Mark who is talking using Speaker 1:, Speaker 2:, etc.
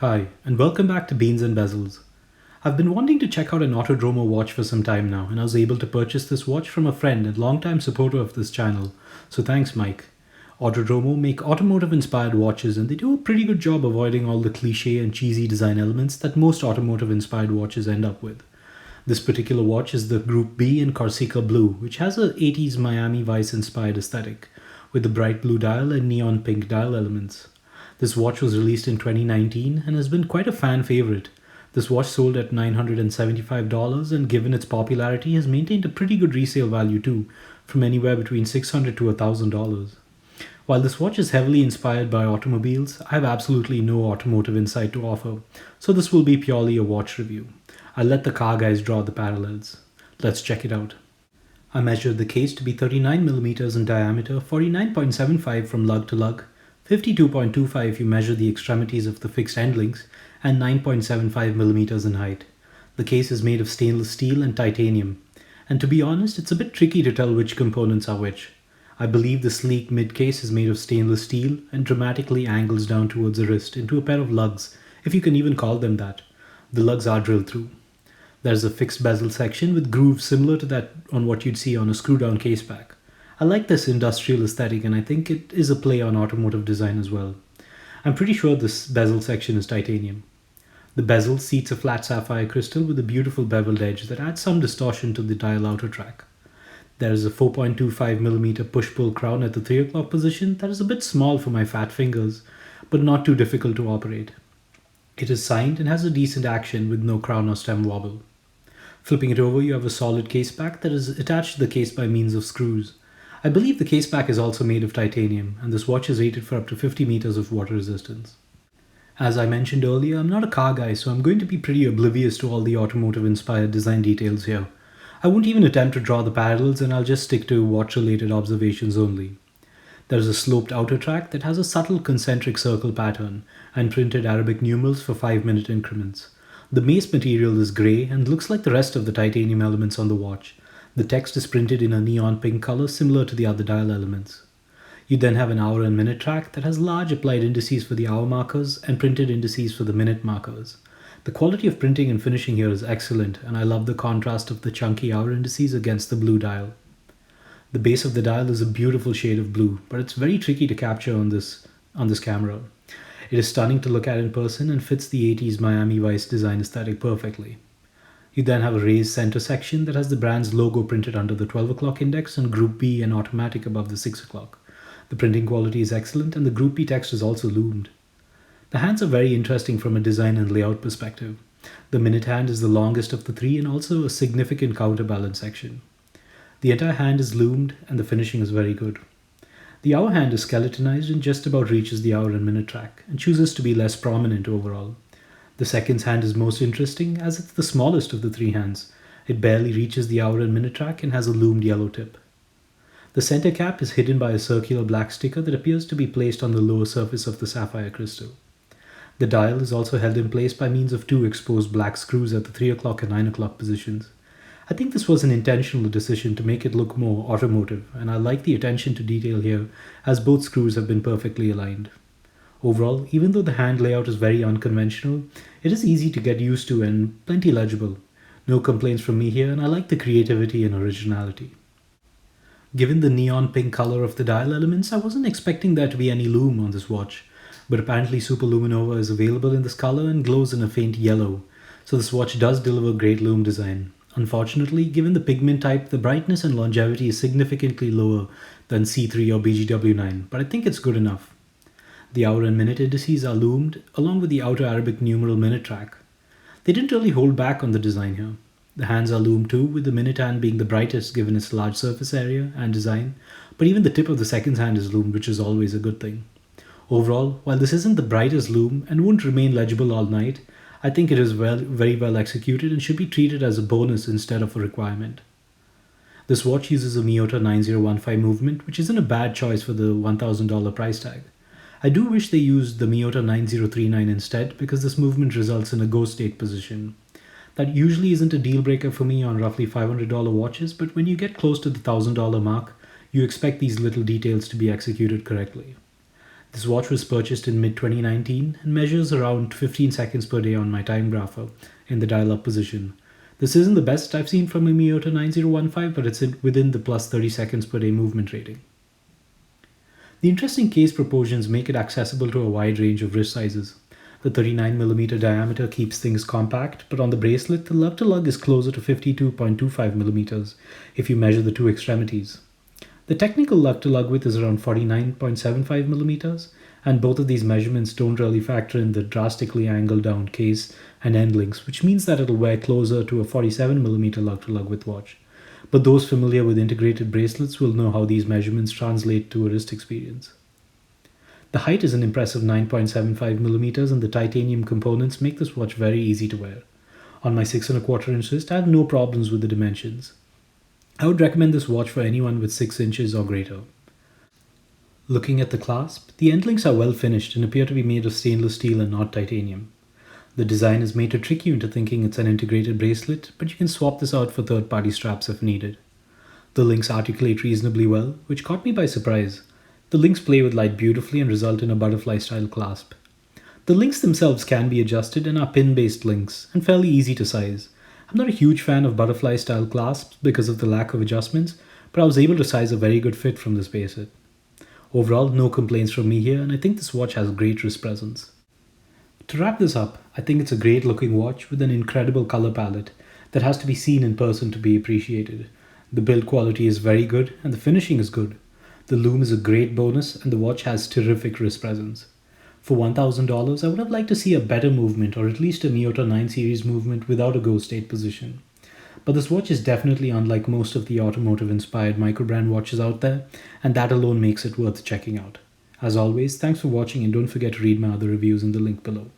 Speaker 1: Hi, and welcome back to Beans and Bezels. I've been wanting to check out an Autodromo watch for some time now, and I was able to purchase this watch from a friend and longtime supporter of this channel, so thanks, Mike. Autodromo make automotive inspired watches, and they do a pretty good job avoiding all the cliche and cheesy design elements that most automotive inspired watches end up with. This particular watch is the Group B in Corsica Blue, which has a 80s Miami Vice inspired aesthetic, with the bright blue dial and neon pink dial elements. This watch was released in 2019 and has been quite a fan favorite. This watch sold at $975 and given its popularity has maintained a pretty good resale value too, from anywhere between $600 to $1,000. While this watch is heavily inspired by automobiles, I have absolutely no automotive insight to offer, so this will be purely a watch review. I'll let the car guys draw the parallels. Let's check it out. I measured the case to be 39mm in diameter, 49.75 from lug to lug, 52.25 if you measure the extremities of the fixed end links, and 9.75mm in height. The case is made of stainless steel and titanium, and to be honest, it's a bit tricky to tell which components are which. I believe the sleek mid-case is made of stainless steel and dramatically angles down towards the wrist into a pair of lugs, if you can even call them that. The lugs are drilled through. There's a fixed bezel section with grooves similar to that on what you'd see on a screw-down case back. I like this industrial aesthetic and I think it is a play on automotive design as well. I'm pretty sure this bezel section is titanium. The bezel seats a flat sapphire crystal with a beautiful beveled edge that adds some distortion to the dial outer track. There is a 4.25mm push-pull crown at the 3 o'clock position that is a bit small for my fat fingers, but not too difficult to operate. It is signed and has a decent action with no crown or stem wobble. Flipping it over, you have a solid case back that is attached to the case by means of screws. I believe the case back is also made of titanium, and this watch is rated for up to 50 meters of water resistance. As I mentioned earlier, I'm not a car guy, so I'm going to be pretty oblivious to all the automotive-inspired design details here. I won't even attempt to draw the parallels, and I'll just stick to watch-related observations only. There is a sloped outer track that has a subtle concentric circle pattern and printed Arabic numerals for 5-minute increments. The base material is grey and looks like the rest of the titanium elements on the watch. The text is printed in a neon pink color similar to the other dial elements. You then have an hour and minute track that has large applied indices for the hour markers and printed indices for the minute markers. The quality of printing and finishing here is excellent, and I love the contrast of the chunky hour indices against the blue dial. The base of the dial is a beautiful shade of blue, but it's very tricky to capture on this camera. It is stunning to look at in person and fits the 80s Miami Vice design aesthetic perfectly. You then have a raised center section that has the brand's logo printed under the 12 o'clock index and Group B and automatic above the 6 o'clock. The printing quality is excellent and the Group B text is also loomed. The hands are very interesting from a design and layout perspective. The minute hand is the longest of the three and also a significant counterbalance section. The entire hand is loomed and the finishing is very good. The hour hand is skeletonized and just about reaches the hour and minute track and chooses to be less prominent overall. The seconds hand is most interesting as it's the smallest of the three hands. It barely reaches the hour and minute track and has a loomed yellow tip. The center cap is hidden by a circular black sticker that appears to be placed on the lower surface of the sapphire crystal. The dial is also held in place by means of two exposed black screws at the 3 o'clock and 9 o'clock positions. I think this was an intentional decision to make it look more automotive, and I like the attention to detail here as both screws have been perfectly aligned. Overall, even though the hand layout is very unconventional, it is easy to get used to and plenty legible. No complaints from me here, and I like the creativity and originality. Given the neon pink color of the dial elements, I wasn't expecting there to be any lume on this watch, but apparently Superluminova is available in this color and glows in a faint yellow, so this watch does deliver great lume design. Unfortunately, given the pigment type, the brightness and longevity is significantly lower than C3 or BGW9, but I think it's good enough. The hour and minute indices are loomed, along with the outer Arabic numeral minute track. They didn't really hold back on the design here. The hands are loomed too, with the minute hand being the brightest given its large surface area and design, but even the tip of the seconds hand is loomed, which is always a good thing. Overall, while this isn't the brightest lume and won't remain legible all night, I think it is very well executed and should be treated as a bonus instead of a requirement. This watch uses a Miyota 9015 movement, which isn't a bad choice for the $1,000 price tag. I do wish they used the Miyota 9039 instead because this movement results in a ghost state position. That usually isn't a deal breaker for me on roughly $500 watches, but when you get close to the $1,000 mark, you expect these little details to be executed correctly. This watch was purchased in mid 2019 and measures around 15 seconds per day on my time grapher in the dial up position. This isn't the best I've seen from a Miyota 9015, but it's within the plus 30 seconds per day movement rating. The interesting case proportions make it accessible to a wide range of wrist sizes. The 39mm diameter keeps things compact, but on the bracelet, the lug to lug is closer to 52.25mm if you measure the two extremities. The technical lug to lug width is around 49.75mm, and both of these measurements don't really factor in the drastically angled down case and end links, which means that it'll wear closer to a 47mm lug to lug width watch. But those familiar with integrated bracelets will know how these measurements translate to a wrist experience. The height is an impressive 9.75mm, and the titanium components make this watch very easy to wear. On my 6¼ inch wrist, I have no problems with the dimensions. I would recommend this watch for anyone with 6 inches or greater. Looking at the clasp, the end links are well finished and appear to be made of stainless steel and not titanium. The design is made to trick you into thinking it's an integrated bracelet, but you can swap this out for third-party straps if needed. The links articulate reasonably well, which caught me by surprise. The links play with light beautifully and result in a butterfly-style clasp. The links themselves can be adjusted and are pin-based links and fairly easy to size. I'm not a huge fan of butterfly-style clasps because of the lack of adjustments, but I was able to size a very good fit from this bracelet. Overall, no complaints from me here, and I think this watch has great wrist presence. To wrap this up, I think it's a great looking watch with an incredible color palette that has to be seen in person to be appreciated. The build quality is very good and the finishing is good. The Lume is a great bonus and the watch has terrific wrist presence. For $1,000, I would have liked to see a better movement or at least a Miyota 9 series movement without a go state position. But this watch is definitely unlike most of the automotive inspired microbrand watches out there, and that alone makes it worth checking out. As always, thanks for watching and don't forget to read my other reviews in the link below.